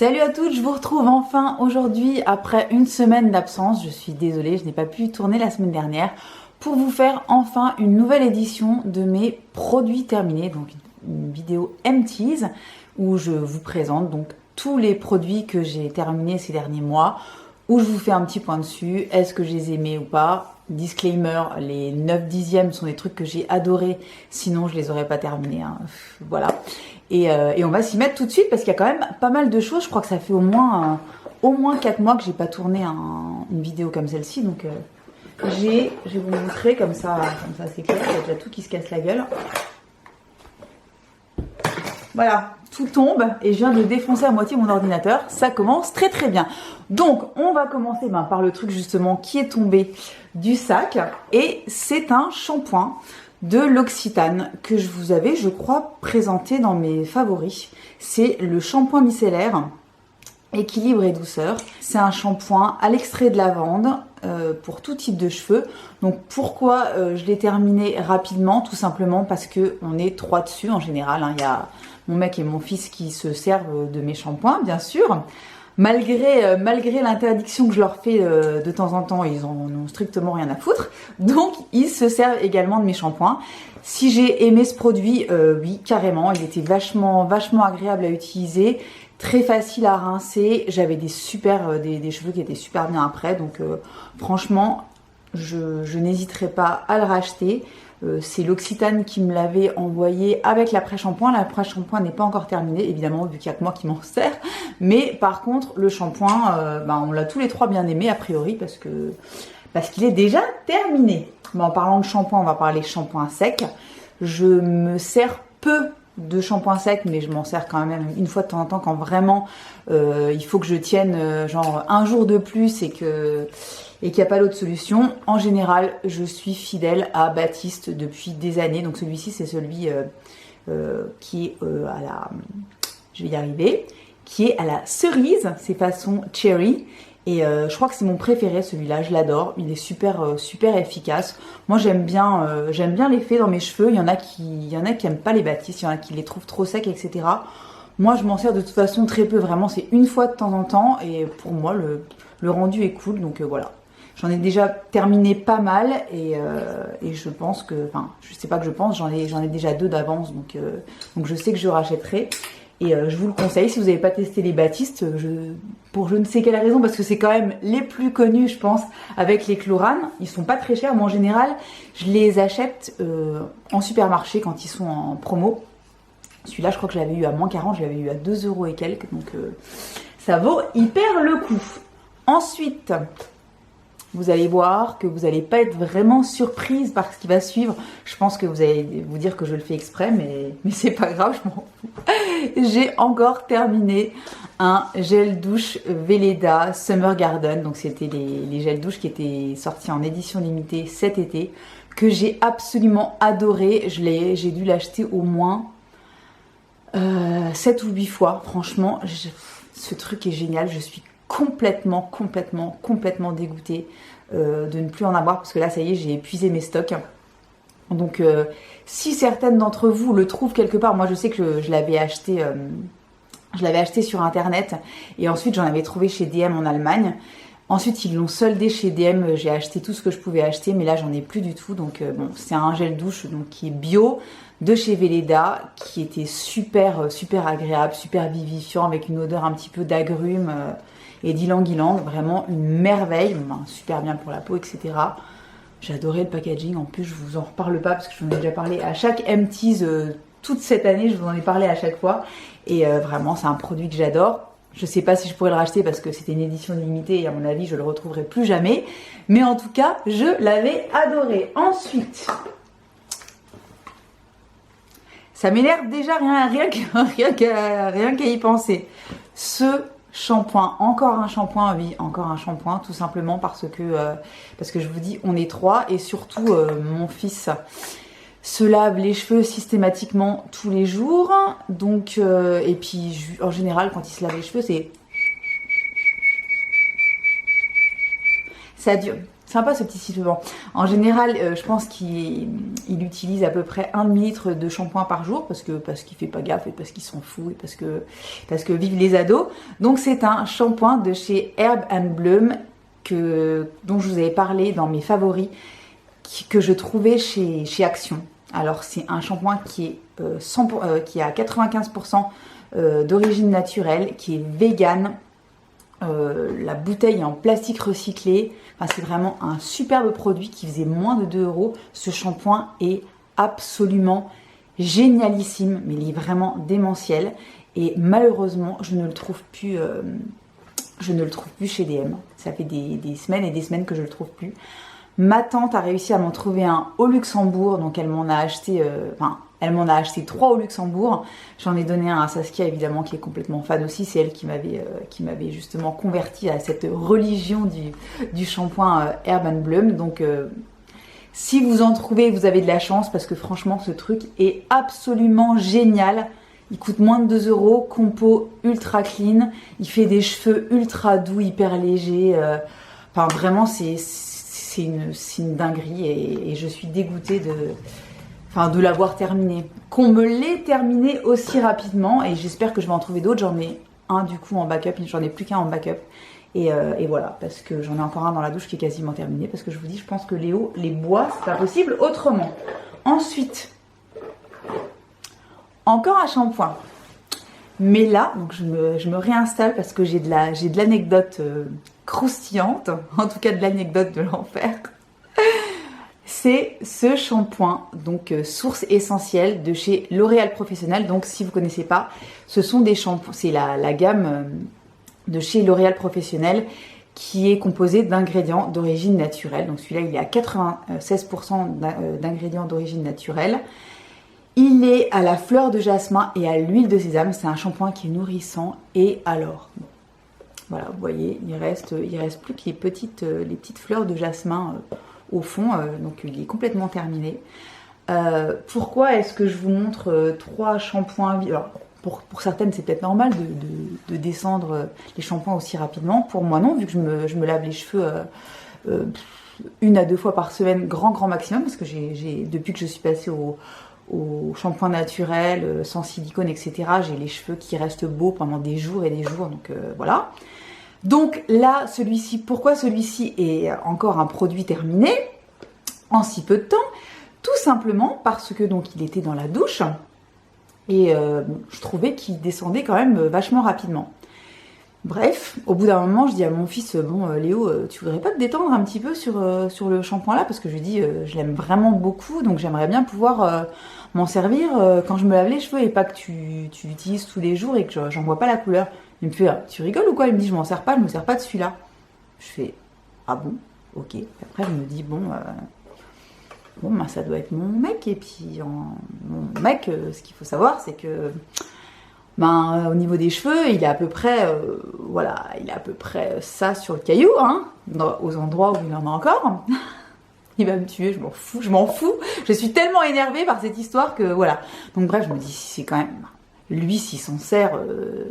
Salut à toutes, je vous retrouve enfin aujourd'hui après une semaine d'absence. Je suis désolée, je n'ai pas pu tourner la semaine dernière pour vous faire enfin une nouvelle édition de mes produits terminés, donc une vidéo empties où je vous présente donc tous les produits que j'ai terminés ces derniers mois, où je vous fais un petit point dessus, est-ce que je les aimais ou pas. Disclaimer, les 9 dixièmes sont des trucs que j'ai adorés, sinon je les aurais pas terminés, hein. Voilà. Et on va s'y mettre tout de suite parce qu'il y a quand même pas mal de choses. Je crois que ça fait au moins 4 mois que j'ai pas tourné une vidéo comme celle-ci. Donc je vais vous montrer comme ça c'est clair. Il y a déjà tout qui se casse la gueule. Voilà, tout tombe et je viens de défoncer à moitié mon ordinateur. Ça commence très très bien. Donc on va commencer par le truc justement qui est tombé du sac. Et c'est un shampoing de L'Occitane que je vous avais, je crois, présenté dans mes favoris. C'est le shampoing micellaire équilibre et douceur. C'est un shampoing à l'extrait de lavande pour tout type de cheveux. Donc pourquoi je l'ai terminé rapidement? Tout simplement parce que on est 3 dessus en général, hein. Il y a mon mec et mon fils qui se servent de mes shampoings, bien sûr. Malgré l'interdiction que je leur fais de temps en temps, ils en ont strictement rien à foutre. Donc, ils se servent également de mes shampoings. Si j'ai aimé ce produit, oui, carrément. Il était vachement agréable à utiliser. Très facile à rincer. J'avais des cheveux qui étaient super bien après. Donc, franchement, je n'hésiterai pas à le racheter. C'est L'Occitane qui me l'avait envoyé avec l'après-shampoing. L'après-shampoing n'est pas encore terminé, évidemment, vu qu'il n'y a que moi qui m'en sers. Mais par contre, le shampoing, on l'a tous les trois bien aimé, a priori, parce qu'il est déjà terminé. En parlant de shampoing, on va parler shampoing sec. Je me sers peu de shampoing sec, mais je m'en sers quand même une fois de temps en temps quand vraiment il faut que je tienne genre un jour de plus et qu'il n'y a pas d'autre solution. En général, je suis fidèle à Baptiste depuis des années. Donc celui-ci, c'est celui qui est à la... Je vais y arriver. Qui est à la cerise, c'est façon cherry. Et je crois que c'est mon préféré celui-là, je l'adore. Il est super efficace. Moi j'aime bien l'effet dans mes cheveux. Il y en a qui aiment pas les Baptistes, il y en a qui les trouvent trop secs, etc. Moi je m'en sers de toute façon très peu, vraiment c'est une fois de temps en temps. Et pour moi le rendu est cool, donc voilà. J'en ai déjà terminé pas mal et je pense que, enfin je sais pas que je pense, j'en ai déjà 2 d'avance, donc je sais que je rachèterai. Et je vous le conseille, si vous n'avez pas testé les Baptistes, pour je ne sais quelle raison, parce que c'est quand même les plus connus, je pense, avec les Chlorane. Ils sont pas très chers, mais en général, je les achète en supermarché quand ils sont en promo. Celui-là, je crois que je l'avais eu à moins 40, je l'avais eu à 2 € et quelques, donc ça vaut hyper le coup. Ensuite, vous allez voir que vous n'allez pas être vraiment surprise par ce qui va suivre. Je pense que vous allez vous dire que je le fais exprès, mais c'est pas grave, je m'en fous. J'ai encore terminé un gel douche Velleda Summer Garden. Donc c'était les gels douche qui étaient sortis en édition limitée cet été, que j'ai absolument adoré. J'ai dû l'acheter au moins 7 ou 8 fois. Franchement, ce truc est génial. Je suis complètement dégoûtée de ne plus en avoir parce que là ça y est, j'ai épuisé mes stocks. Donc si certaines d'entre vous le trouvent quelque part, moi je sais que je l'avais acheté sur internet et ensuite j'en avais trouvé chez DM en Allemagne. Ensuite ils l'ont soldé chez DM, j'ai acheté tout ce que je pouvais acheter, mais là j'en ai plus du tout. Donc bon, c'est un gel douche donc qui est bio de chez Velleda, qui était super agréable, super vivifiant, avec une odeur un petit peu d'agrumes et d'ylang-ylang, vraiment une merveille, super bien pour la peau, etc. J'ai adoré le packaging, en plus je vous en reparle pas parce que je vous en ai déjà parlé à chaque empties toute cette année, je vous en ai parlé à chaque fois, et vraiment c'est un produit que j'adore. Je sais pas si je pourrais le racheter parce que c'était une édition limitée et à mon avis je le retrouverai plus jamais, mais en tout cas je l'avais adoré. Ensuite, ça m'énerve déjà rien qu'à y penser. Ce shampoing, encore un shampoing, oui, encore un shampoing, tout simplement parce que je vous dis, on est 3 et surtout mon fils se lave les cheveux systématiquement tous les jours. Donc, et puis en général, quand il se lave les cheveux, sympa ce petit sifflement. En général, je pense qu'il utilise à peu près 1 demi-litre de shampoing par jour parce qu'il fait pas gaffe et parce qu'il s'en fout et parce que vivent les ados. Donc c'est un shampoing de chez Herb Bloom dont je vous avais parlé dans mes favoris que je trouvais chez Action. Alors c'est un shampoing qui est qui a 95% d'origine naturelle, qui est vegan. La bouteille est en plastique recyclé. Enfin, c'est vraiment un superbe produit qui faisait moins de 2 €. Ce shampoing est absolument génialissime, mais il est vraiment démentiel. Et malheureusement, je ne le trouve plus chez DM. Ça fait des semaines et des semaines que je ne le trouve plus. Ma tante a réussi à m'en trouver un au Luxembourg, donc elle m'en a acheté, elle m'en a acheté 3 au Luxembourg. J'en ai donné un à Saskia évidemment qui est complètement fan aussi. C'est elle qui m'avait justement converti à cette religion du shampoing Herb Bloom. Donc si vous en trouvez, vous avez de la chance parce que franchement ce truc est absolument génial. Il coûte moins de 2 €, compo ultra clean. Il fait des cheveux ultra doux, hyper légers. Enfin vraiment c'est une dinguerie et je suis dégoûtée de l'avoir terminé. Qu'on me l'ait terminé aussi rapidement et j'espère que je vais en trouver d'autres. J'en ai un du coup en backup, j'en ai plus qu'un en backup. Et voilà, parce que j'en ai encore un dans la douche qui est quasiment terminé. Parce que je vous dis, je pense que Léo les boit, c'est pas possible autrement. Ensuite, encore un shampoing. Mais là, donc je me réinstalle parce que j'ai de l'anecdote croustillante, en tout cas de l'anecdote de l'enfer. C'est ce shampoing, donc source essentielle de chez L'Oréal Professionnel. Donc si vous ne connaissez pas, ce sont des shampoings, c'est la gamme de chez L'Oréal Professionnel qui est composée d'ingrédients d'origine naturelle. Donc celui-là, il est à 96% d'ingrédients d'origine naturelle. Il est à la fleur de jasmin et à l'huile de sésame. C'est un shampoing qui est nourrissant. Et alors, bon, voilà, vous voyez, il reste plus que les petites fleurs de jasmin au fond. Donc il est complètement terminé. Pourquoi est-ce que je vous montre 3 shampoings? Alors, pour certaines, c'est peut-être normal de descendre les shampoings aussi rapidement. Pour moi, non, vu que je me lave les cheveux 1 à 2 fois par semaine, grand maximum, parce que depuis que je suis passée au shampoing naturel, sans silicone, etc., j'ai les cheveux qui restent beaux pendant des jours et des jours, donc voilà. Donc là, celui-ci, pourquoi celui-ci est encore un produit terminé en si peu de temps? Tout simplement parce que donc il était dans la douche et je trouvais qu'il descendait quand même vachement rapidement. Bref, au bout d'un moment, je dis à mon fils, bon Léo, tu voudrais pas te détendre un petit peu sur le shampoing là, parce que je lui dis, je l'aime vraiment beaucoup, donc j'aimerais bien pouvoir m'en servir quand je me lave les cheveux et pas que tu l'utilises tous les jours et que j'en vois pas la couleur. Il me fait, tu rigoles ou quoi? Il me dit, je me sers pas de celui-là. Je fais, ah bon, ok. Et après, je me dis, bon, ça doit être mon mec. Et puis, mon mec, ce qu'il faut savoir, c'est que, au niveau des cheveux, il est à peu près, ça sur le caillou, hein, aux endroits où il en a encore. Il va me tuer, je m'en fous. Je suis tellement énervée par cette histoire que, voilà. Donc bref, je me dis, c'est quand même... Lui, s'il s'en sert,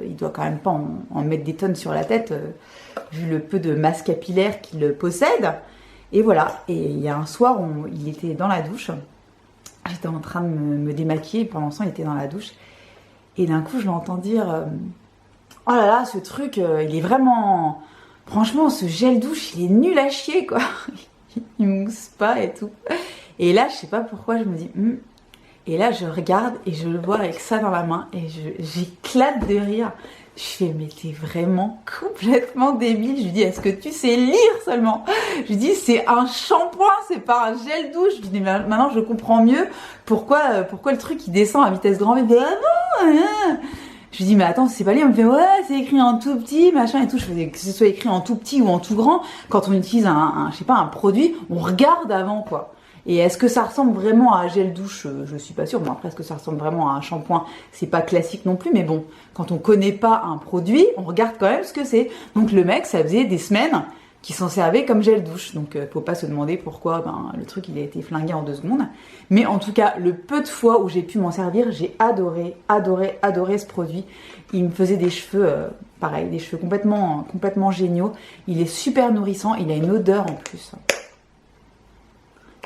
il doit quand même pas en mettre des tonnes sur la tête, vu le peu de masse capillaire qu'il possède. Et voilà. Et il y a un soir, il était dans la douche. J'étais en train de me démaquiller. Pendant ce temps, il était dans la douche. Et d'un coup, je l'entends dire oh là là, ce truc, il est vraiment... Franchement, ce gel douche, il est nul à chier, quoi. Il mousse pas et tout. Et là, je sais pas pourquoi, je me dis... Et là, je regarde et je le vois avec ça dans la main et j'éclate de rire. Je fais, mais t'es vraiment complètement débile. Je lui dis, est-ce que tu sais lire seulement? Je lui dis, c'est un shampoing, c'est pas un gel douche. Je lui dis, maintenant je comprends mieux pourquoi le truc il descend à vitesse grand V. Ah non, je lui dis, mais attends, c'est pas lire. Il me fait, ouais, c'est écrit en tout petit, machin et tout. Je faisais que ce soit écrit en tout petit ou en tout grand. Quand on utilise un produit, on regarde avant, quoi. Et est-ce que ça ressemble vraiment à un gel douche? Je suis pas sûre. Bon, après, est-ce que ça ressemble vraiment à un shampoing? C'est pas classique non plus, mais bon, quand on connaît pas un produit, on regarde quand même ce que c'est. Donc le mec, ça faisait des semaines qu'il s'en servait comme gel douche. Donc faut pas se demander pourquoi le truc il a été flingué en 2 secondes. Mais en tout cas, le peu de fois où j'ai pu m'en servir, j'ai adoré ce produit. Il me faisait des cheveux, pareil, des cheveux complètement géniaux. Il est super nourrissant, il a une odeur en plus.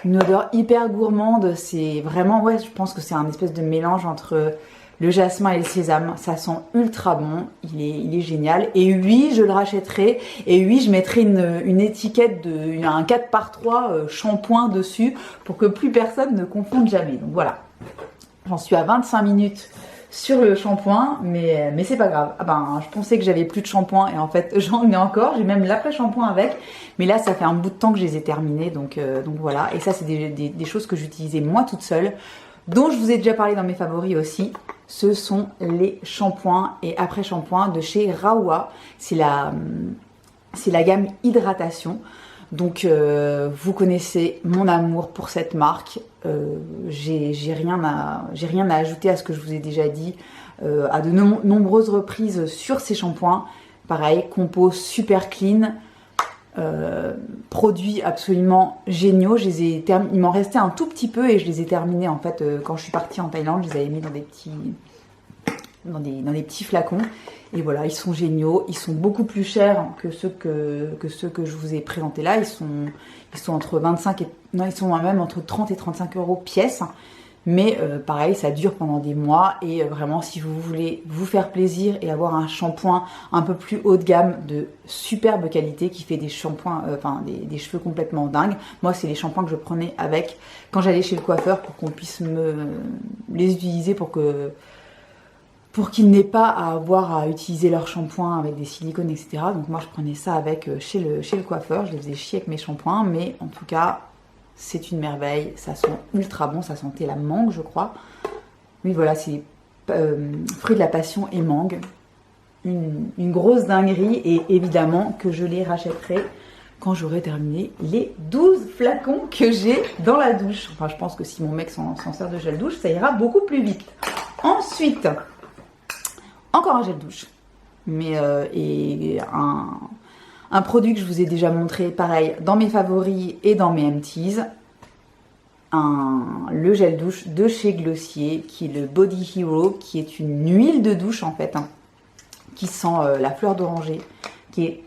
une odeur hyper gourmande. C'est vraiment, ouais, je pense que c'est un espèce de mélange entre le jasmin et le sésame. Ça sent ultra bon, il est génial. Et oui, je le rachèterai. Et oui, je mettrai une étiquette un 4x3 shampoing dessus pour que plus personne ne confonde jamais. Donc voilà, j'en suis à 25 minutes sur le shampoing, mais c'est pas grave. Ah ben, je pensais que j'avais plus de shampoing et en fait j'en ai encore. J'ai même l'après-shampoing avec, mais là ça fait un bout de temps que je les ai terminés, donc voilà. Et ça c'est des choses que j'utilisais moi toute seule, dont je vous ai déjà parlé dans mes favoris aussi. Ce sont les shampoings et après-shampoings de chez Raoua. C'est la gamme hydratation. Donc vous connaissez mon amour pour cette marque. J'ai rien à ajouter à ce que je vous ai déjà dit à de nombreuses reprises sur ces shampoings. Pareil, compo super clean, produits absolument géniaux. Il m'en restait un tout petit peu et je les ai terminés en fait quand je suis partie en Thaïlande. Je les avais mis dans des petits flacons. Et voilà, ils sont géniaux, ils sont beaucoup plus chers que ceux que je vous ai présentés là. Ils sont entre 25 et... Non, ils sont même entre 30 et 35 euros pièce. Mais pareil, ça dure pendant des mois. Et vraiment, si vous voulez vous faire plaisir et avoir un shampoing un peu plus haut de gamme de superbe qualité qui fait des shampoings, des cheveux complètement dingues. Moi, c'est les shampoings que je prenais avec quand j'allais chez le coiffeur pour qu'on puisse les utiliser pour qu'ils n'aient pas à avoir à utiliser leur shampoing avec des silicones, etc. Donc moi, je prenais ça avec chez le coiffeur. Je les faisais chier avec mes shampoings. Mais en tout cas, c'est une merveille. Ça sent ultra bon. Ça sentait la mangue, je crois. Oui, voilà, c'est fruit de la passion et mangue. Une grosse dinguerie. Et évidemment que je les rachèterai quand j'aurai terminé les 12 flacons que j'ai dans la douche. Enfin, je pense que si mon mec s'en sert de gel douche, ça ira beaucoup plus vite. Ensuite... Encore un gel douche, mais et un produit que je vous ai déjà montré, pareil, dans mes favoris et dans mes empties, le gel douche de chez Glossier, qui est le Body Hero, qui est une huile de douche en fait, qui sent la fleur d'oranger, qui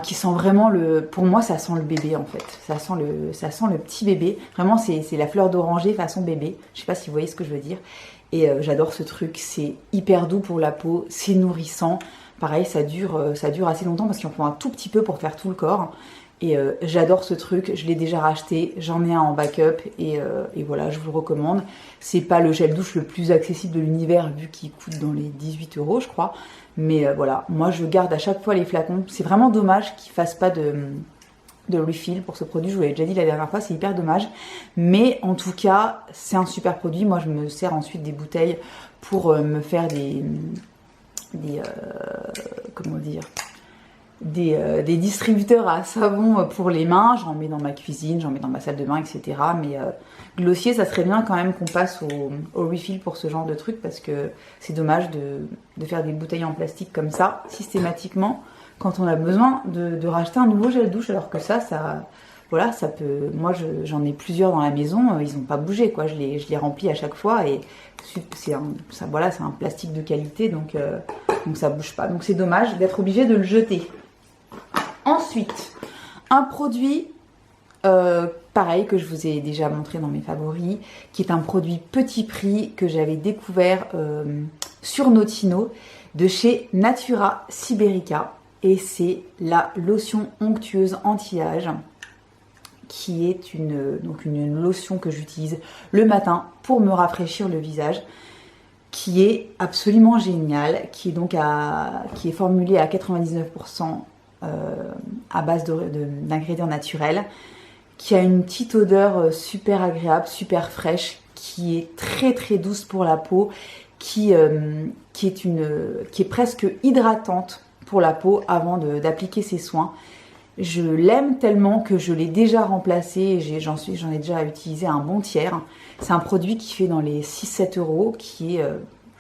sent vraiment pour moi ça sent le bébé en fait, ça sent le petit bébé, vraiment c'est la fleur d'oranger façon bébé, je sais pas si vous voyez ce que je veux dire. Et j'adore ce truc, c'est hyper doux pour la peau, c'est nourrissant. Pareil, ça dure assez longtemps parce qu'il en faut un tout petit peu pour faire tout le corps. Et j'adore ce truc, je l'ai déjà racheté, j'en ai un en backup et voilà, je vous le recommande. C'est pas le gel douche le plus accessible de l'univers vu qu'il coûte dans les 18 euros je crois. Mais voilà, moi je garde à chaque fois les flacons. C'est vraiment dommage qu'ils fassent pas de refill pour ce produit, je vous l'ai déjà dit la dernière fois, c'est hyper dommage, mais en tout cas c'est un super produit. Moi je me sers ensuite des bouteilles pour me faire des distributeurs à savon pour les mains. J'en mets dans ma cuisine, j'en mets dans ma salle de bain, etc. Mais Glossier, ça serait bien quand même qu'on passe au refill pour ce genre de truc parce que c'est dommage de faire des bouteilles en plastique comme ça systématiquement quand on a besoin de racheter un nouveau gel douche, alors que ça voilà, ça peut... Moi, j'en ai plusieurs dans la maison, ils n'ont pas bougé, quoi. Je les remplis à chaque fois et c'est un plastique de qualité, donc ça bouge pas. Donc c'est dommage d'être obligé de le jeter. Ensuite, un produit, pareil, que je vous ai déjà montré dans mes favoris, qui est un produit petit prix que j'avais découvert sur Notino, de chez Natura Siberica. Et c'est la lotion onctueuse anti-âge, qui est une lotion que j'utilise le matin pour me rafraîchir le visage, qui est absolument géniale, qui est formulée à 99% à base d'ingrédients naturels, qui a une petite odeur super agréable, super fraîche, qui est très très douce pour la peau, qui est presque hydratante pour la peau avant d'appliquer ses soins. Je l'aime tellement que je l'ai déjà remplacé et j'en ai déjà utilisé un bon tiers. C'est un produit qui fait dans les 6-7 euros, qui est,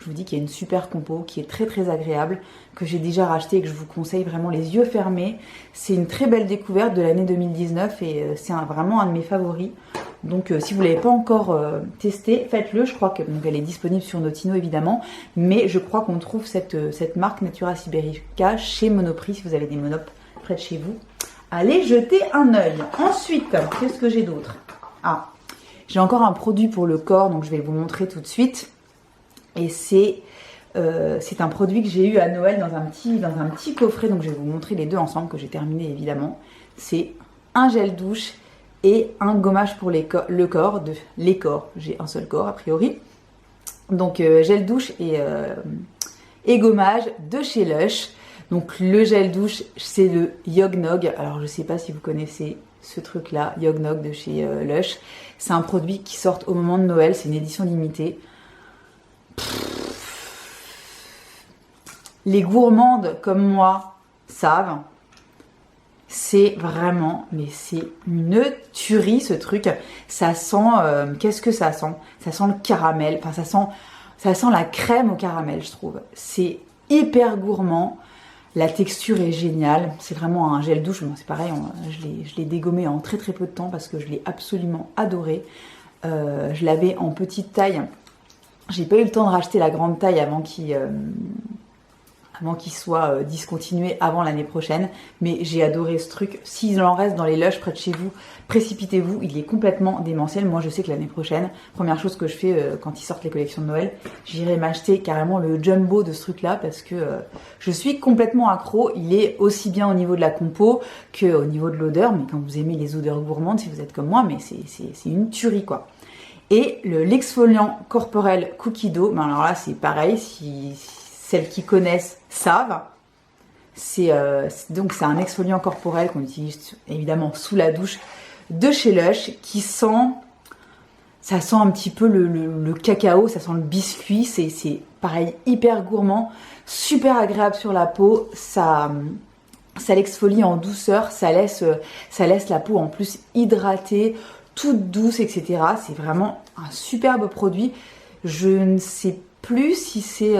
je vous dis, qui a une super compo, qui est très très agréable, que j'ai déjà racheté et que je vous conseille vraiment les yeux fermés. C'est une très belle découverte de l'année 2019 et c'est vraiment un de mes favoris. Donc si vous ne l'avez pas encore testé, faites-le. Je crois qu'elle est disponible sur Notino évidemment, mais je crois qu'on trouve cette marque Natura Siberica chez Monoprix si vous avez des Monop près de chez vous. Allez jeter un œil. Ensuite, qu'est-ce que j'ai d'autre? Ah, j'ai encore un produit pour le corps, donc je vais vous montrer tout de suite. Et c'est un produit que j'ai eu à Noël dans un petit coffret, donc je vais vous montrer les deux ensemble que j'ai terminé évidemment. C'est un gel douche et un gommage pour le corps, les corps, j'ai un seul corps a priori. Donc gel douche et gommage de chez Lush. Donc le gel douche c'est le Yognog, alors je sais pas si vous connaissez ce truc là, Yognog de chez Lush. C'est un produit qui sort au moment de Noël, c'est une édition limitée. Les gourmandes comme moi savent, c'est vraiment, mais c'est une tuerie ce truc. Ça sent, qu'est-ce que ça sent? Ça sent le caramel, enfin ça sent la crème au caramel je trouve. C'est hyper gourmand, la texture est géniale, c'est vraiment un gel douche, bon, c'est pareil, je l'ai dégommé en très peu de temps parce que je l'ai absolument adoré. Je l'avais en petite taille, j'ai pas eu le temps de racheter la grande taille avant qu'il soit discontinué avant l'année prochaine, mais j'ai adoré ce truc. S'il en reste dans les Lush près de chez vous, précipitez-vous, il est complètement démentiel. Moi je sais que l'année prochaine, première chose que je fais quand ils sortent les collections de Noël, j'irai m'acheter carrément le jumbo de ce truc là parce que je suis complètement accro. Il est aussi bien au niveau de la compo qu'au niveau de l'odeur, mais quand vous aimez les odeurs gourmandes, si vous êtes comme moi, mais c'est une tuerie quoi. Et l'exfoliant corporel Cookie Dough, ben alors là c'est pareil, si celles qui connaissent savent. Donc c'est un exfoliant corporel qu'on utilise évidemment sous la douche de chez Lush qui sent, ça sent un petit peu le cacao, ça sent le biscuit, c'est pareil hyper gourmand, super agréable sur la peau, ça l'exfolie en douceur, ça laisse la peau en plus hydratée, toute douce, etc. C'est vraiment un superbe produit. Je ne sais plus si c'est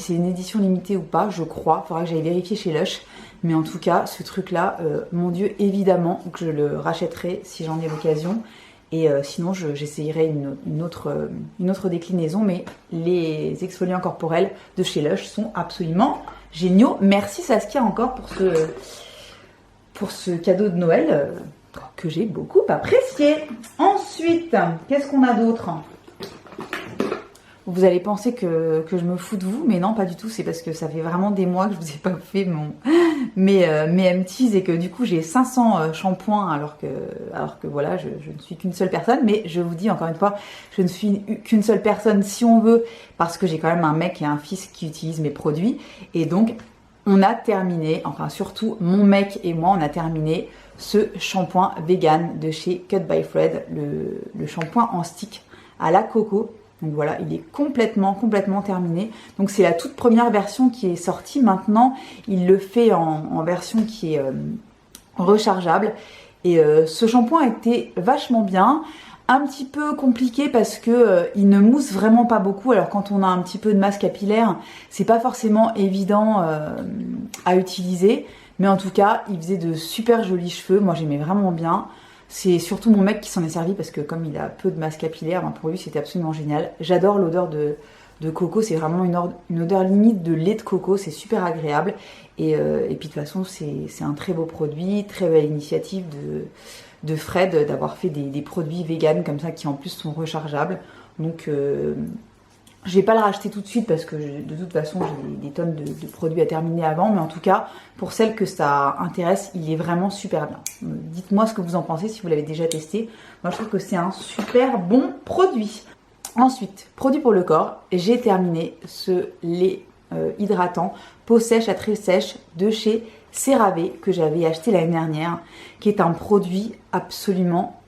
une édition limitée ou pas, je crois. Il faudra que j'aille vérifier chez Lush. Mais en tout cas, ce truc-là, mon Dieu, évidemment que je le rachèterai si j'en ai l'occasion. Et sinon, j'essayerai une autre déclinaison. Mais les exfoliants corporels de chez Lush sont absolument géniaux. Merci Saskia encore pour ce cadeau de Noël que j'ai beaucoup apprécié. Ensuite, qu'est-ce qu'on a d'autre ? Vous allez penser que je me fous de vous, mais non, pas du tout. C'est parce que ça fait vraiment des mois que je vous ai pas fait mes empties et que du coup j'ai 500 shampoings alors que voilà, je ne suis qu'une seule personne. Mais je vous dis encore une fois, je ne suis qu'une seule personne si on veut, parce que j'ai quand même un mec et un fils qui utilisent mes produits. Et donc, on a terminé, enfin surtout mon mec et moi, on a terminé ce shampoing vegan de chez Cut by Fred, le shampoing en stick à la coco. Donc voilà, il est complètement terminé. Donc c'est la toute première version qui est sortie. Maintenant, il le fait en version qui est rechargeable. Et ce shampoing était vachement bien. Un petit peu compliqué parce que il ne mousse vraiment pas beaucoup. Alors quand on a un petit peu de masse capillaire, c'est pas forcément évident à utiliser. Mais en tout cas, il faisait de super jolis cheveux. Moi, j'aimais vraiment bien. C'est surtout mon mec qui s'en est servi parce que comme il a peu de masse capillaire, ben pour lui c'était absolument génial. J'adore l'odeur de coco, c'est vraiment une odeur limite de lait de coco, c'est super agréable. Et puis de toute façon c'est un très beau produit, très belle initiative de Fred d'avoir fait des produits vegan comme ça qui en plus sont rechargeables. Donc je vais pas le racheter tout de suite parce que de toute façon j'ai des tonnes de produits à terminer avant, mais en tout cas pour celles que ça intéresse, il est vraiment super bien. Dites-moi ce que vous en pensez si vous l'avez déjà testé. Moi je trouve que c'est un super bon produit. Ensuite, produit pour le corps, j'ai terminé ce lait hydratant peau sèche à très sèche de chez CeraVe que j'avais acheté l'année dernière, qui est un produit absolument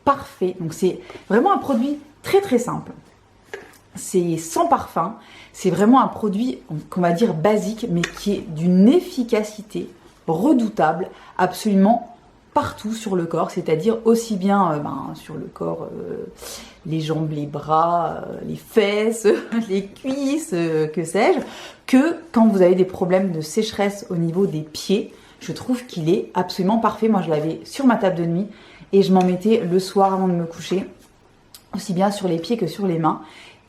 parfait. Donc c'est vraiment un produit très simple. C'est sans parfum, c'est vraiment un produit qu'on va dire basique, mais qui est d'une efficacité redoutable, absolument partout sur le corps, c'est-à-dire aussi bien sur le corps, les jambes, les bras, les fesses, les cuisses, que sais-je, que quand vous avez des problèmes de sécheresse au niveau des pieds, je trouve qu'il est absolument parfait. Moi je l'avais sur ma table de nuit et je m'en mettais le soir avant de me coucher, aussi bien sur les pieds que sur les mains.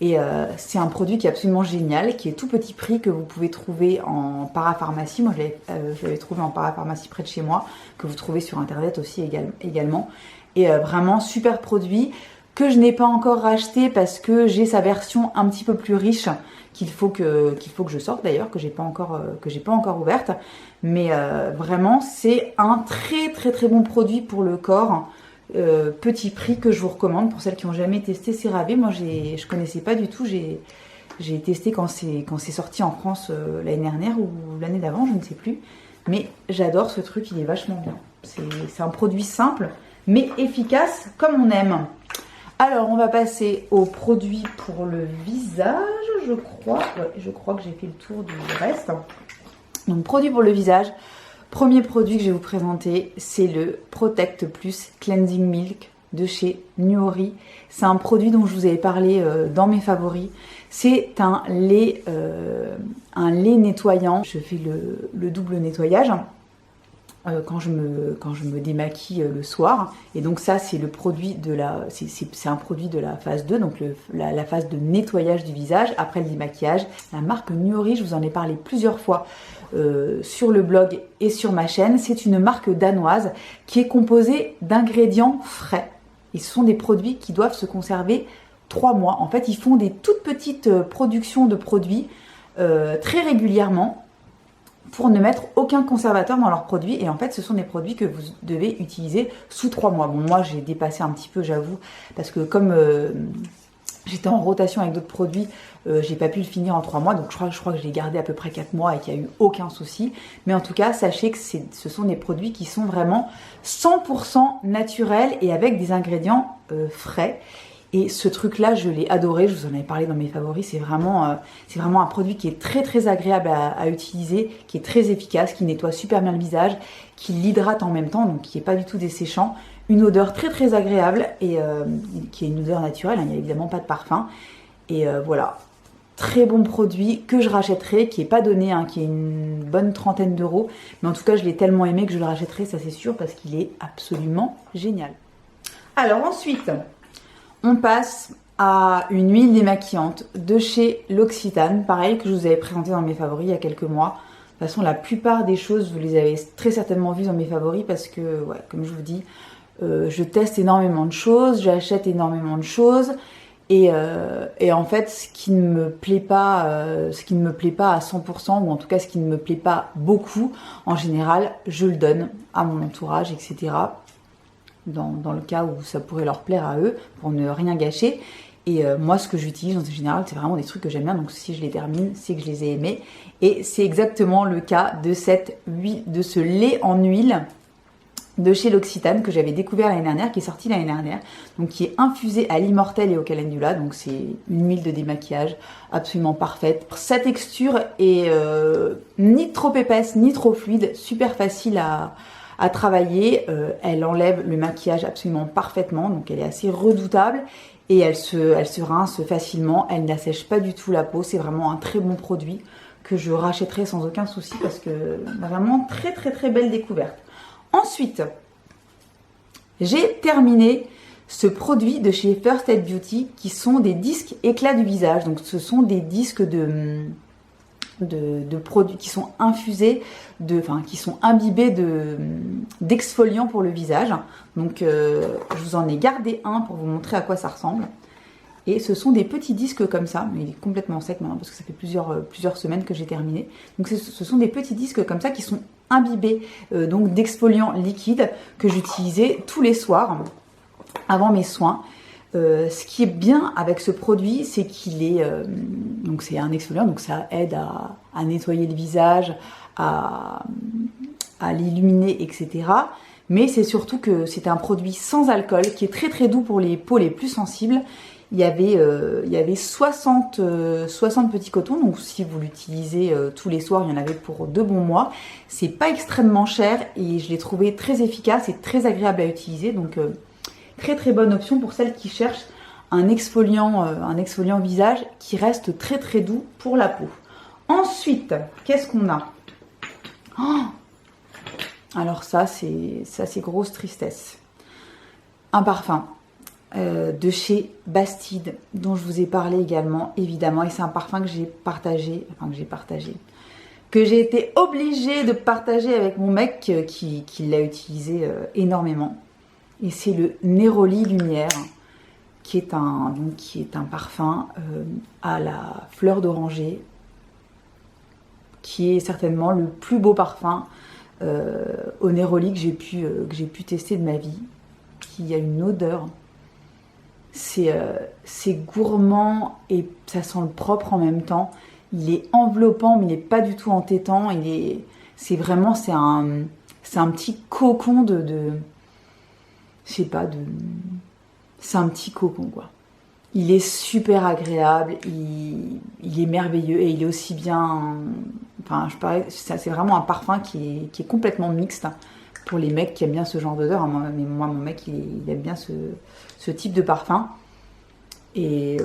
Et c'est un produit qui est absolument génial, qui est tout petit prix, que vous pouvez trouver en parapharmacie. Moi, je l'avais trouvé en parapharmacie près de chez moi, que vous trouvez sur internet aussi également. Et vraiment super produit que je n'ai pas encore racheté parce que j'ai sa version un petit peu plus riche qu'il faut que je sorte d'ailleurs, que j'ai pas encore ouverte. Mais vraiment, c'est un très très très bon produit pour le corps. Petit prix que je vous recommande pour celles qui n'ont jamais testé CeraVe. Moi, je connaissais pas du tout. J'ai testé quand c'est sorti en France l'année dernière ou l'année d'avant, je ne sais plus. Mais j'adore ce truc, il est vachement bien. C'est un produit simple, mais efficace comme on aime. Alors, on va passer aux produits pour le visage, je crois. Ouais, je crois que j'ai fait le tour du reste. Donc, produits pour le visage. Premier produit que je vais vous présenter, c'est le Protect Plus Cleansing Milk de chez Nuori. C'est un produit dont je vous avais parlé dans mes favoris. C'est un lait nettoyant. Je fais le double nettoyage quand je me démaquille le soir. Et donc ça, c'est le produit de c'est un produit de la phase 2, donc la phase de nettoyage du visage après le démaquillage. La marque Nuori, je vous en ai parlé plusieurs fois sur le blog et sur ma chaîne. C'est une marque danoise qui est composée d'ingrédients frais. Et ce sont des produits qui doivent se conserver 3 mois. En fait, ils font des toutes petites productions de produits très régulièrement pour ne mettre aucun conservateur dans leurs produits. Et en fait, ce sont des produits que vous devez utiliser sous 3 mois. Bon, moi, j'ai dépassé un petit peu, j'avoue, parce que comme j'étais en rotation avec d'autres produits, j'ai pas pu le finir en 3 mois. Donc, je crois que je l'ai gardé à peu près 4 mois et qu'il n'y a eu aucun souci. Mais en tout cas, sachez que ce sont des produits qui sont vraiment 100% naturels et avec des ingrédients frais. Et ce truc-là, je l'ai adoré, je vous en avais parlé dans mes favoris, c'est vraiment un produit qui est très très agréable à utiliser, qui est très efficace, qui nettoie super bien le visage, qui l'hydrate en même temps, donc qui n'est pas du tout desséchant. Une odeur très très agréable et qui est une odeur naturelle, hein, il n'y a évidemment pas de parfum. Et voilà, très bon produit que je rachèterai, qui n'est pas donné, hein, qui est une bonne trentaine d'euros. Mais en tout cas, je l'ai tellement aimé que je le rachèterai, ça c'est sûr, parce qu'il est absolument génial. Alors ensuite, on passe à une huile démaquillante de chez L'Occitane, pareil que je vous avais présenté dans mes favoris il y a quelques mois. De toute façon, la plupart des choses, vous les avez très certainement vues dans mes favoris parce que, ouais, comme je vous dis, je teste énormément de choses, j'achète énormément de choses et en fait, ce qui ne me plaît pas à 100% ou en tout cas ce qui ne me plaît pas beaucoup, en général, je le donne à mon entourage, etc. Dans le cas où ça pourrait leur plaire à eux, pour ne rien gâcher. Et moi, ce que j'utilise en général, c'est vraiment des trucs que j'aime bien. Donc si je les termine, c'est que je les ai aimés. Et c'est exactement le cas de ce lait en huile de chez L'Occitane que j'avais découvert l'année dernière, qui est sorti l'année dernière. Donc qui est infusé à l'immortel et au calendula. Donc c'est une huile de démaquillage absolument parfaite. Sa texture est ni trop épaisse, ni trop fluide. Super facile à travailler, elle enlève le maquillage absolument parfaitement, donc elle est assez redoutable et elle se rince facilement, elle n'assèche pas du tout la peau, c'est vraiment un très bon produit que je rachèterai sans aucun souci parce que vraiment très très très belle découverte. Ensuite, j'ai terminé ce produit de chez First Aid Beauty qui sont des disques éclat du visage, donc ce sont des disques de produits qui sont infusés, qui sont imbibés d'exfoliants pour le visage. Donc je vous en ai gardé un pour vous montrer à quoi ça ressemble. Et ce sont des petits disques comme ça, mais il est complètement sec maintenant parce que ça fait plusieurs semaines que j'ai terminé. Donc ce sont des petits disques comme ça qui sont imbibés donc d'exfoliants liquides que j'utilisais tous les soirs avant mes soins. Ce qui est bien avec ce produit, c'est qu'il est, donc c'est un exfoliant, donc ça aide à nettoyer le visage, à l'illuminer, etc. Mais c'est surtout que c'est un produit sans alcool qui est très très doux pour les peaux les plus sensibles. Il y avait 60 petits cotons, donc si vous l'utilisez tous les soirs, il y en avait pour 2 bons mois. C'est pas extrêmement cher et je l'ai trouvé très efficace et très agréable à utiliser, donc très très bonne option pour celles qui cherchent un exfoliant visage qui reste très très doux pour la peau. Ensuite, qu'est-ce qu'on a? Alors ça c'est grosse tristesse. Un parfum de chez Bastide dont je vous ai parlé également évidemment, et c'est un parfum que j'ai été obligée de partager avec mon mec qui l'a utilisé énormément. Et c'est le Neroli Lumière, qui est un parfum à la fleur d'oranger, qui est certainement le plus beau parfum au Neroli que j'ai pu tester de ma vie, qui a une odeur. C'est gourmand et ça sent le propre en même temps. Il est enveloppant, mais il n'est pas du tout entêtant. C'est un petit cocon je sais pas, c'est un petit cocon, quoi. Il est super agréable, il est merveilleux et il est aussi bien... Enfin, c'est vraiment un parfum qui est complètement mixte pour les mecs qui aiment bien ce genre d'odeur. Mais moi, mon mec, il aime bien ce type de parfum. Et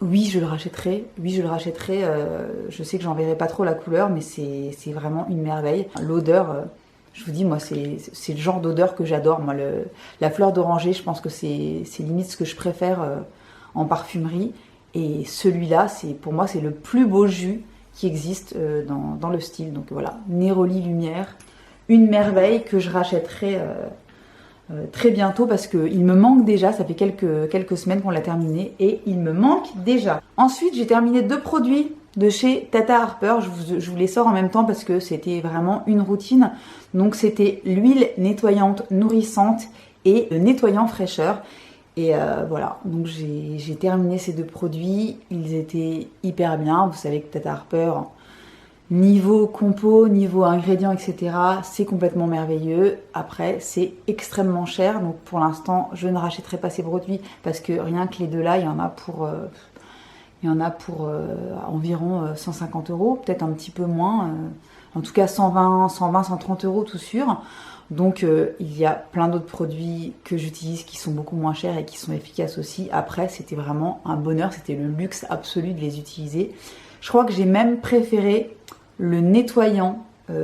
oui, je le rachèterai. Je sais que j'en verrai pas trop la couleur, mais c'est vraiment une merveille. L'odeur... je vous dis, moi, c'est le genre d'odeur que j'adore. Moi, la fleur d'oranger, je pense que c'est limite ce que je préfère en parfumerie. Et celui-là, pour moi, c'est le plus beau jus qui existe dans le style. Donc voilà, Neroli Lumière, une merveille que je rachèterai très bientôt parce qu'il me manque déjà. Ça fait quelques semaines qu'on l'a terminé et il me manque déjà. Ensuite, j'ai terminé 2 produits de chez Tata Harper. Je vous les sors en même temps parce que c'était vraiment une routine. Donc c'était l'huile nettoyante nourrissante et le nettoyant fraîcheur. Et voilà, donc j'ai terminé ces 2 produits. Ils étaient hyper bien. Vous savez que Tata Harper, niveau compo, niveau ingrédients, etc., c'est complètement merveilleux. Après, c'est extrêmement cher. Donc pour l'instant, je ne rachèterai pas ces produits parce que rien que les 2 là, il y en a pour... environ 150 €, peut-être un petit peu moins, en tout cas 120, 130 € tout sûr. Donc il y a plein d'autres produits que j'utilise qui sont beaucoup moins chers et qui sont efficaces aussi. Après, c'était vraiment un bonheur, c'était le luxe absolu de les utiliser. Je crois que j'ai même préféré le nettoyant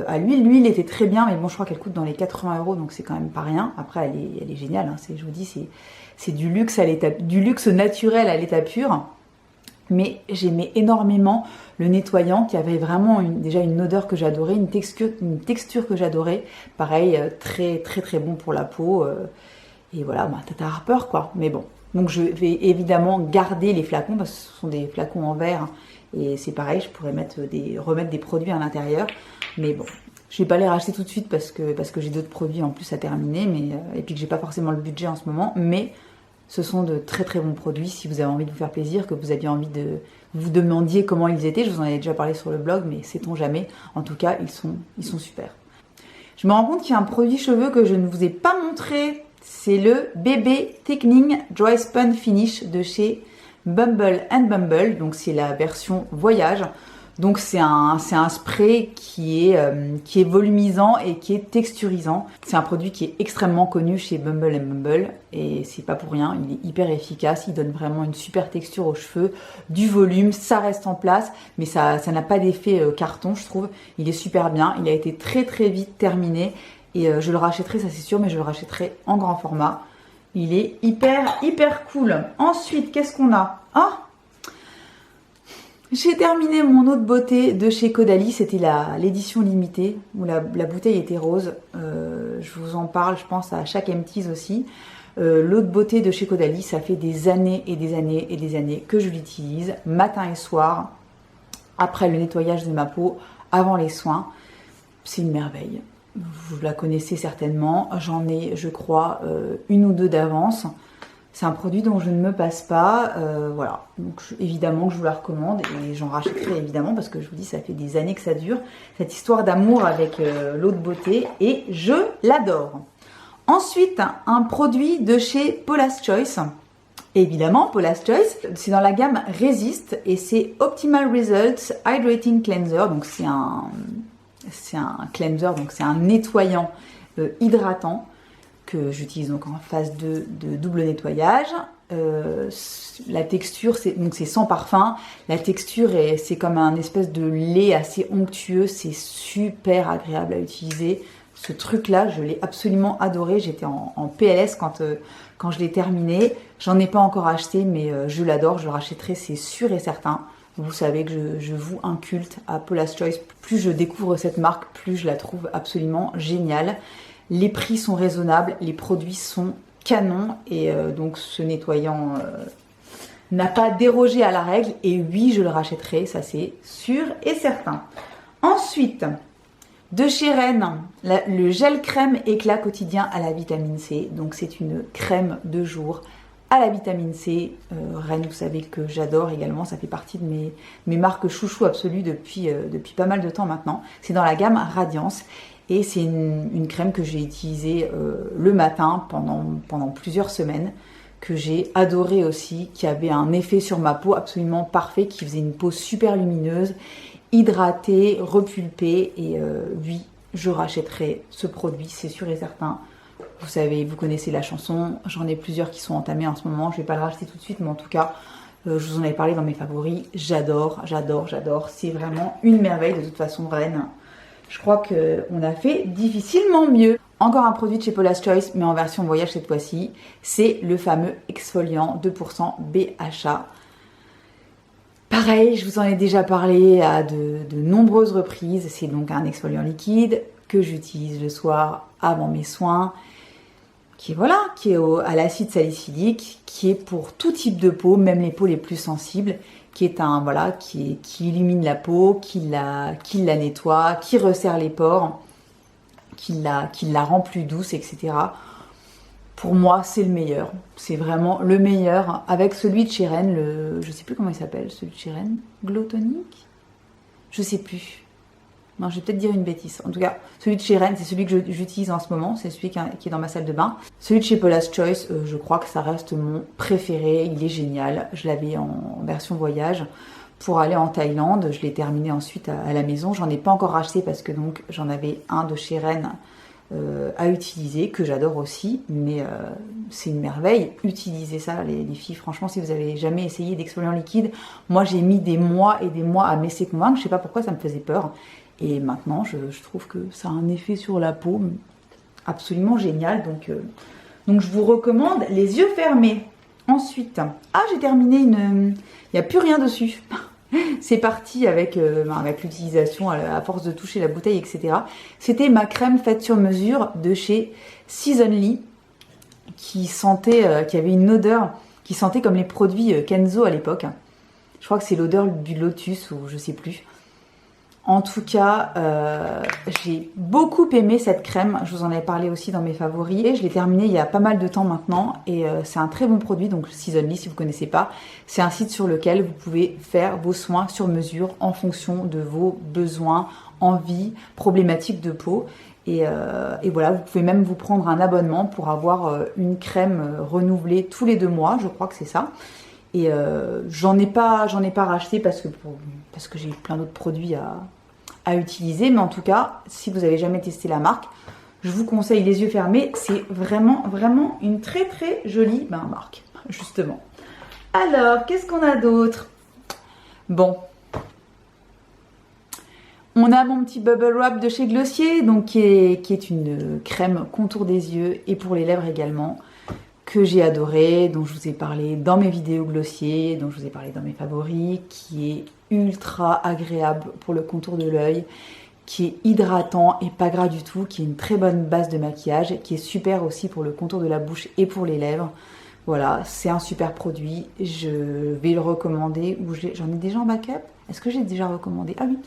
à l'huile. L'huile était très bien, mais bon, je crois qu'elle coûte dans les 80 €, donc c'est quand même pas rien. Après, elle est géniale, hein. Je vous dis, c'est du luxe naturel à l'état pur. Mais j'aimais énormément le nettoyant qui avait vraiment déjà une odeur que j'adorais, une texture que j'adorais. Pareil, très très très bon pour la peau. Et voilà, Tata Harper quoi. Mais bon, donc je vais évidemment garder les flacons parce que ce sont des flacons en verre. Et c'est pareil, je pourrais remettre des produits à l'intérieur. Mais bon, je vais pas les racheter tout de suite parce que j'ai d'autres produits en plus à terminer. Et puis que j'ai pas forcément le budget en ce moment. Mais... ce sont de très très bons produits si vous avez envie de vous faire plaisir, que vous aviez envie de vous demandiez comment ils étaient. Je vous en avais déjà parlé sur le blog, mais sait-on jamais. En tout cas, ils sont super. Je me rends compte qu'il y a un produit cheveux que je ne vous ai pas montré. C'est le Bébé Thickening Dry Spun Finish de chez Bumble and Bumble. Donc c'est la version voyage. Donc c'est un spray qui est volumisant et qui est texturisant. C'est un produit qui est extrêmement connu chez Bumble and Bumble et c'est pas pour rien, il est hyper efficace, il donne vraiment une super texture aux cheveux, du volume, ça reste en place, mais ça n'a pas d'effet carton je trouve. Il est super bien, il a été très très vite terminé et je le rachèterai, ça c'est sûr, mais je le rachèterai en grand format. Il est hyper cool. Ensuite, qu'est-ce qu'on a? J'ai terminé mon eau de beauté de chez Caudalie, c'était l'édition limitée, où la bouteille était rose. Je vous en parle, je pense, à chaque empties aussi. L'eau de beauté de chez Caudalie, ça fait des années et des années et des années que je l'utilise, matin et soir, après le nettoyage de ma peau, avant les soins. C'est une merveille. Vous la connaissez certainement, j'en ai, je crois, 1 ou 2 d'avance. C'est un produit dont je ne me passe pas, voilà. Donc évidemment que je vous la recommande et j'en rachèterai évidemment parce que je vous dis ça fait des années que ça dure. Cette histoire d'amour avec l'eau de beauté et je l'adore. Ensuite, un produit de chez Paula's Choice. Évidemment, Paula's Choice, c'est dans la gamme Resist et c'est Optimal Results Hydrating Cleanser. Donc c'est un cleanser, donc c'est un nettoyant hydratant que j'utilise donc en phase de double nettoyage. La texture, c'est sans parfum. La texture, c'est comme un espèce de lait assez onctueux. C'est super agréable à utiliser. Ce truc-là, je l'ai absolument adoré. J'étais en PLS quand je l'ai terminé. J'en ai pas encore acheté, mais je l'adore. Je le rachèterai, c'est sûr et certain. Vous savez que je voue un culte à Paula's Choice. Plus je découvre cette marque, plus je la trouve absolument géniale. Les prix sont raisonnables, les produits sont canon et donc ce nettoyant n'a pas dérogé à la règle et oui, je le rachèterai, ça c'est sûr et certain. Ensuite, de chez Rennes, le gel crème éclat quotidien à la vitamine C. Donc c'est une crème de jour à la vitamine C. Rennes, vous savez que j'adore également, ça fait partie de mes marques chouchou absolues depuis pas mal de temps maintenant. C'est dans la gamme Radiance et c'est une crème que j'ai utilisée le matin pendant plusieurs semaines, que j'ai adoré aussi, qui avait un effet sur ma peau absolument parfait, qui faisait une peau super lumineuse, hydratée, repulpée et oui, je rachèterai ce produit, c'est sûr et certain. Vous savez, vous connaissez la chanson, j'en ai plusieurs qui sont entamées en ce moment, je vais pas le racheter tout de suite, mais en tout cas, je vous en avais parlé dans mes favoris, j'adore, c'est vraiment une merveille de toute façon, Rennes. Je crois qu'on a fait difficilement mieux. Encore un produit de chez Paula's Choice, mais en version voyage cette fois-ci. C'est le fameux exfoliant 2% BHA. Pareil, je vous en ai déjà parlé à de nombreuses reprises. C'est donc un exfoliant liquide que j'utilise le soir avant mes soins. Qui est à l'acide salicylique, qui est pour tout type de peau, même les peaux les plus sensibles. Qui illumine la peau, qui la nettoie, qui resserre les pores, qui la rend plus douce, etc. Pour moi, c'est le meilleur. C'est vraiment le meilleur. Avec celui de chez Rennes, je sais plus comment il s'appelle, celui de chez Rennes, Glow Tonic ? Je sais plus. Non, je vais peut-être dire une bêtise. En tout cas, celui de chez Rennes, c'est celui que j'utilise en ce moment. C'est celui qui est dans ma salle de bain. Celui de chez Paula's Choice, je crois que ça reste mon préféré. Il est génial. Je l'avais en version voyage pour aller en Thaïlande. Je l'ai terminé ensuite à la maison. J'en ai pas encore racheté parce que donc j'en avais un de chez Rennes à utiliser, que j'adore aussi. Mais c'est une merveille. Utilisez ça, les filles. Franchement, si vous avez jamais essayé d'exfoliant liquide, moi j'ai mis des mois et des mois à m'essayer convaincre. Je sais pas pourquoi, ça me faisait peur. Et maintenant, je trouve que ça a un effet sur la peau absolument génial. Donc je vous recommande les yeux fermés. Ensuite, j'ai terminé il n'y a plus rien dessus. C'est parti avec l'utilisation à force de toucher la bouteille, etc. C'était ma crème faite sur mesure de chez Seasonly qui avait une odeur qui sentait comme les produits Kenzo à l'époque. Je crois que c'est l'odeur du lotus ou je sais plus. En tout cas, j'ai beaucoup aimé cette crème. Je vous en avais parlé aussi dans mes favoris. Et je l'ai terminée il y a pas mal de temps maintenant. Et c'est un très bon produit. Donc Seasonly, si vous ne connaissez pas, c'est un site sur lequel vous pouvez faire vos soins sur mesure en fonction de vos besoins, envies, problématiques de peau. Et voilà, vous pouvez même vous prendre un abonnement pour avoir une crème renouvelée tous les 2 mois. Je crois que c'est ça. Et j'en ai pas racheté parce que j'ai plein d'autres produits à utiliser. Mais en tout cas, si vous n'avez jamais testé la marque, je vous conseille les yeux fermés. C'est vraiment, vraiment une très, très jolie marque, justement. Alors, qu'est-ce qu'on a d'autre? Bon. On a mon petit Bubble Wrap de chez Glossier, donc qui est une crème contour des yeux et pour les lèvres également, que j'ai adoré, dont je vous ai parlé dans mes vidéos Glossier, dont je vous ai parlé dans mes favoris, qui est ultra agréable pour le contour de l'œil, qui est hydratant et pas gras du tout, qui est une très bonne base de maquillage, qui est super aussi pour le contour de la bouche et pour les lèvres. Voilà, c'est un super produit, je vais le recommander, ou j'en ai déjà en backup. Est-ce que j'ai déjà recommandé? Ah oui,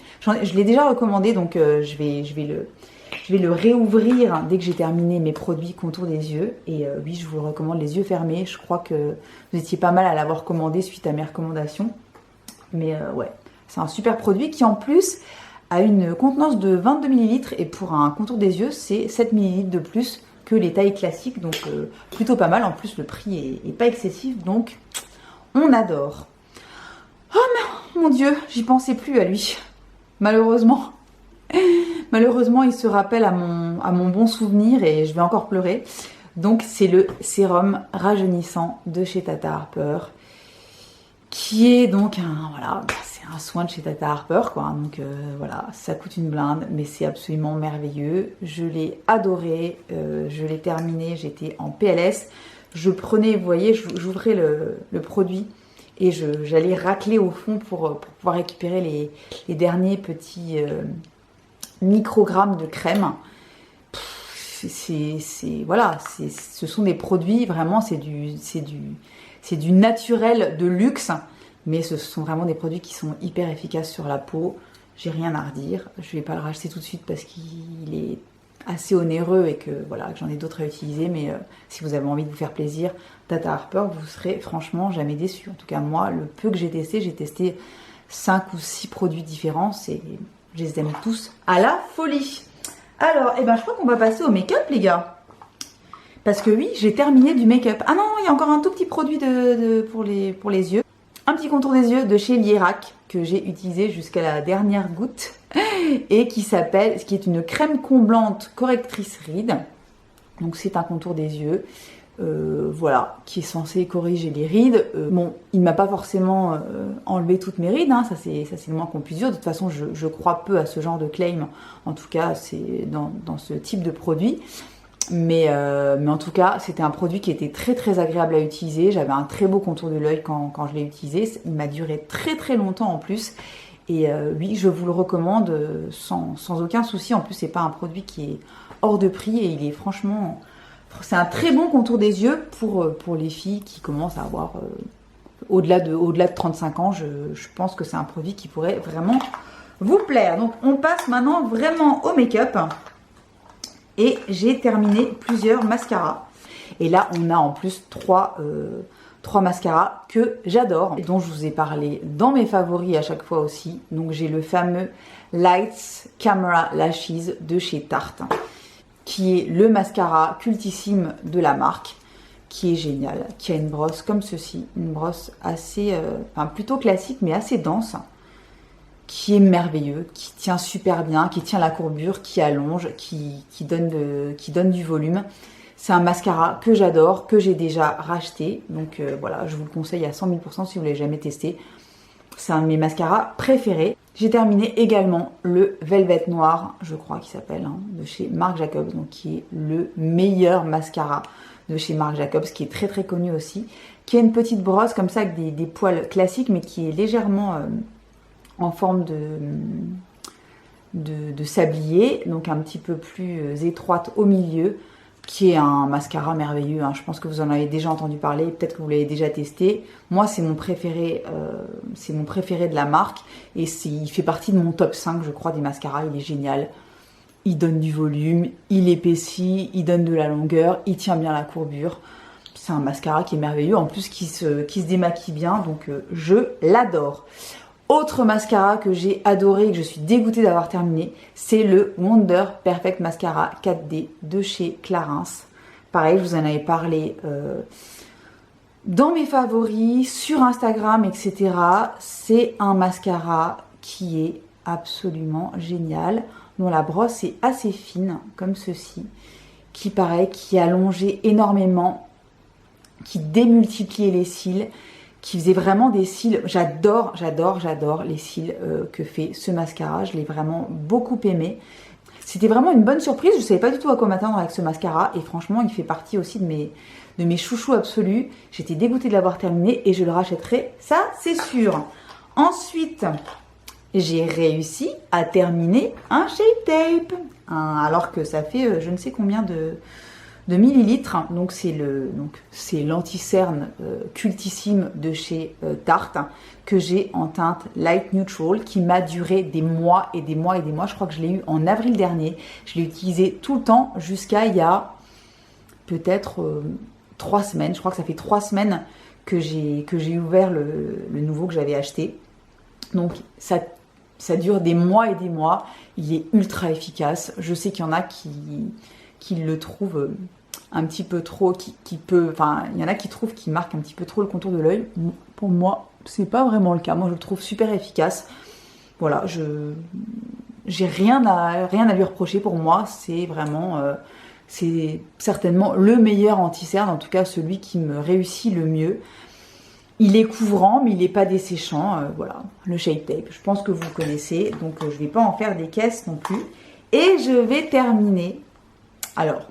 je l'ai déjà recommandé, donc je vais le réouvrir dès que j'ai terminé mes produits contour des yeux. Et oui, je vous le recommande les yeux fermés. Je crois que vous étiez pas mal à l'avoir commandé suite à mes recommandations. Mais ouais, c'est un super produit qui en plus a une contenance de 22 ml. Et pour un contour des yeux, c'est 7 ml de plus que les tailles classiques. Donc plutôt pas mal. En plus, le prix est pas excessif. Donc on adore. Oh mon Dieu, j'y pensais plus à lui. Malheureusement. Malheureusement, il se rappelle à mon bon souvenir et je vais encore pleurer. Donc, c'est le sérum rajeunissant de chez Tata Harper, qui est donc c'est un soin de chez Tata Harper, quoi. Donc, voilà, ça coûte une blinde, mais c'est absolument merveilleux. Je l'ai adoré, je l'ai terminé, j'étais en PLS. Je prenais, vous voyez, j'ouvrais le produit et j'allais racler au fond pour pouvoir récupérer les derniers petits... microgrammes de crème. voilà, ce sont des produits, vraiment, c'est du naturel de luxe, mais ce sont vraiment des produits qui sont hyper efficaces sur la peau. J'ai rien à redire. Je vais pas le racheter tout de suite parce qu'il est assez onéreux et que voilà, que j'en ai d'autres à utiliser, mais si vous avez envie de vous faire plaisir, Tata Harper, vous serez franchement jamais déçus. En tout cas, moi, le peu que j'ai testé 5 ou 6 produits différents, je les aime tous à la folie. Alors, je crois qu'on va passer au make-up, les gars. Parce que oui, j'ai terminé du make-up. Ah non, il y a encore un tout petit produit pour les yeux. Un petit contour des yeux de chez Lierac que j'ai utilisé jusqu'à la dernière goutte et qui est une crème comblante correctrice rides. Donc c'est un contour des yeux, voilà, qui est censé corriger les rides. Bon, il m'a pas forcément enlevé toutes mes rides, hein, ça c'est le moins qu'on puisse dire. De toute façon, je crois peu à ce genre de claim. En tout cas, c'est dans ce type de produit. Mais en tout cas, c'était un produit qui était très très agréable à utiliser. J'avais un très beau contour de l'œil quand je l'ai utilisé. Il m'a duré très très longtemps en plus. Et oui, je vous le recommande sans aucun souci. En plus, c'est pas un produit qui est hors de prix et il est franchement... C'est un très bon contour des yeux pour les filles qui commencent à avoir au-delà de 35 ans. Je pense que c'est un produit qui pourrait vraiment vous plaire. Donc, on passe maintenant vraiment au make-up. Et j'ai terminé plusieurs mascaras. Et là, on a en plus trois mascaras que j'adore et dont je vous ai parlé dans mes favoris à chaque fois aussi. Donc j'ai le fameux Lights Camera Lashes de chez Tarte, qui est le mascara cultissime de la marque, qui est génial, qui a une brosse comme ceci, une brosse assez, plutôt classique mais assez dense, qui est merveilleux, qui tient super bien, qui tient la courbure, qui allonge, qui donne du volume. C'est un mascara que j'adore, que j'ai déjà racheté. Donc voilà, je vous le conseille à 100 000 % si vous ne l'avez jamais testé. C'est un de mes mascaras préférés. J'ai terminé également le Velvet Noir, je crois qu'il s'appelle, de chez Marc Jacobs, donc qui est le meilleur mascara de chez Marc Jacobs, qui est très très connu aussi, qui a une petite brosse comme ça avec des poils classiques, mais qui est légèrement en forme de sablier, donc un petit peu plus étroite au milieu, qui est un mascara merveilleux. Je pense que vous en avez déjà entendu parler, peut-être que vous l'avez déjà testé. Moi, c'est mon préféré de la marque et il fait partie de mon top 5, je crois, des mascaras. Il est génial. Il donne du volume, il épaissit, il donne de la longueur, il tient bien la courbure. C'est un mascara qui est merveilleux, en plus qui se démaquille bien, donc je l'adore. Autre mascara que j'ai adoré et que je suis dégoûtée d'avoir terminé, c'est le Wonder Perfect Mascara 4D de chez Clarins. Pareil, je vous en avais parlé dans mes favoris, sur Instagram, etc. C'est un mascara qui est absolument génial, dont la brosse est assez fine, comme ceci, qui est allongé énormément, qui démultipliait les cils, qui faisait vraiment des cils. J'adore les cils que fait ce mascara. Je l'ai vraiment beaucoup aimé. C'était vraiment une bonne surprise. Je ne savais pas du tout à quoi m'attendre avec ce mascara. Et franchement, il fait partie aussi de mes chouchous absolus. J'étais dégoûtée de l'avoir terminé et je le rachèterai. Ça, c'est sûr. Ensuite, j'ai réussi à terminer un Shape Tape. Alors que ça fait je ne sais combien de millilitres. Donc c'est l'anti-cerne cultissime de chez Tarte que j'ai en teinte Light Neutral, qui m'a duré des mois et des mois et des mois. Je crois que je l'ai eu en avril dernier. Je l'ai utilisé tout le temps jusqu'à il y a peut-être 3 semaines. Je crois que ça fait 3 semaines que j'ai ouvert le nouveau que j'avais acheté. Donc ça dure des mois et des mois. Il est ultra efficace. Je sais qu'il y en a qui le trouvent un petit peu trop, il y en a qui trouvent qu'il marque un petit peu trop le contour de l'œil. Pour moi, c'est pas vraiment le cas. Moi, je le trouve super efficace. Voilà, j'ai rien à lui reprocher. Pour moi, c'est vraiment, c'est certainement le meilleur anti-cerne, en tout cas celui qui me réussit le mieux. Il est couvrant, mais il n'est pas desséchant. Voilà, le Shape Tape. Je pense que vous le connaissez, donc je vais pas en faire des caisses non plus. Et je vais terminer. Alors,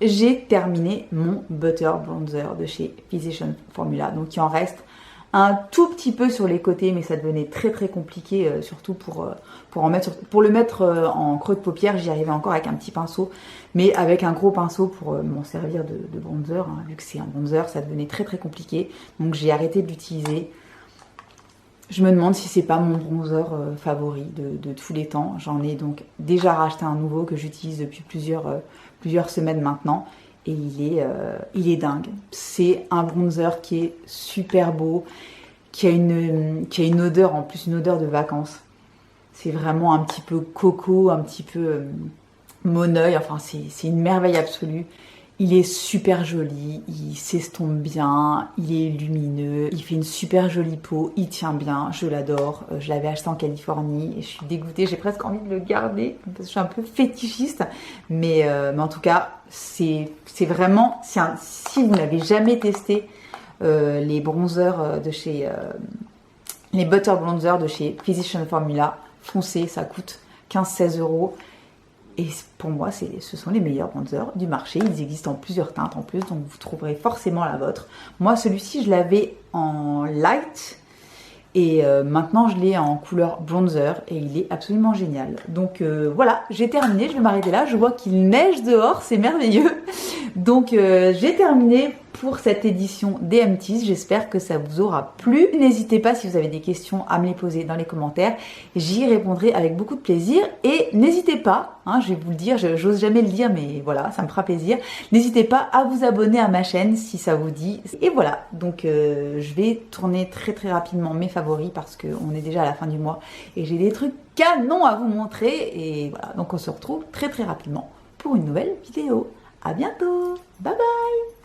j'ai terminé mon Butter Bronzer de chez Physicians Formula. Donc, il en reste un tout petit peu sur les côtés, mais ça devenait très très compliqué, surtout pour le mettre en creux de paupière. J'y arrivais encore avec un petit pinceau, mais avec un gros pinceau pour m'en servir de bronzer, hein. Vu que c'est un bronzer, ça devenait très très compliqué, donc j'ai arrêté de l'utiliser. Je me demande si c'est pas mon bronzer favori de tous les temps. J'en ai donc déjà racheté un nouveau que j'utilise depuis plusieurs semaines maintenant. Et il est dingue. C'est un bronzer qui est super beau, qui a une odeur, en plus une odeur de vacances. C'est vraiment un petit peu coco, un petit peu mon-oeil. Enfin, c'est une merveille absolue. Il est super joli, il s'estompe bien, il est lumineux, il fait une super jolie peau, il tient bien, je l'adore. Je l'avais acheté en Californie et je suis dégoûtée, j'ai presque envie de le garder parce que je suis un peu fétichiste. Mais en tout cas, c'est vraiment, si vous n'avez jamais testé les bronzers de chez, les Butter Bronzer de chez Physicians Formula, foncez, ça coûte 15-16 €. Et pour moi, ce sont les meilleurs bronzers du marché. Ils existent en plusieurs teintes en plus, donc vous trouverez forcément la vôtre. Moi, celui-ci, je l'avais en light. Et maintenant, je l'ai en couleur bronzer. Et il est absolument génial. Donc voilà, j'ai terminé. Je vais m'arrêter là. Je vois qu'il neige dehors. C'est merveilleux. Donc j'ai terminé pour cette édition des Empties. J'espère que ça vous aura plu. N'hésitez pas, si vous avez des questions, à me les poser dans les commentaires. J'y répondrai avec beaucoup de plaisir. Et n'hésitez pas, hein, je vais vous le dire, j'ose jamais le dire, mais voilà, ça me fera plaisir. N'hésitez pas à vous abonner à ma chaîne si ça vous dit. Et voilà, donc je vais tourner très très rapidement mes favoris parce qu'on est déjà à la fin du mois. Et j'ai des trucs canons à vous montrer. Et voilà, donc on se retrouve très très rapidement pour une nouvelle vidéo. À bientôt. Bye bye.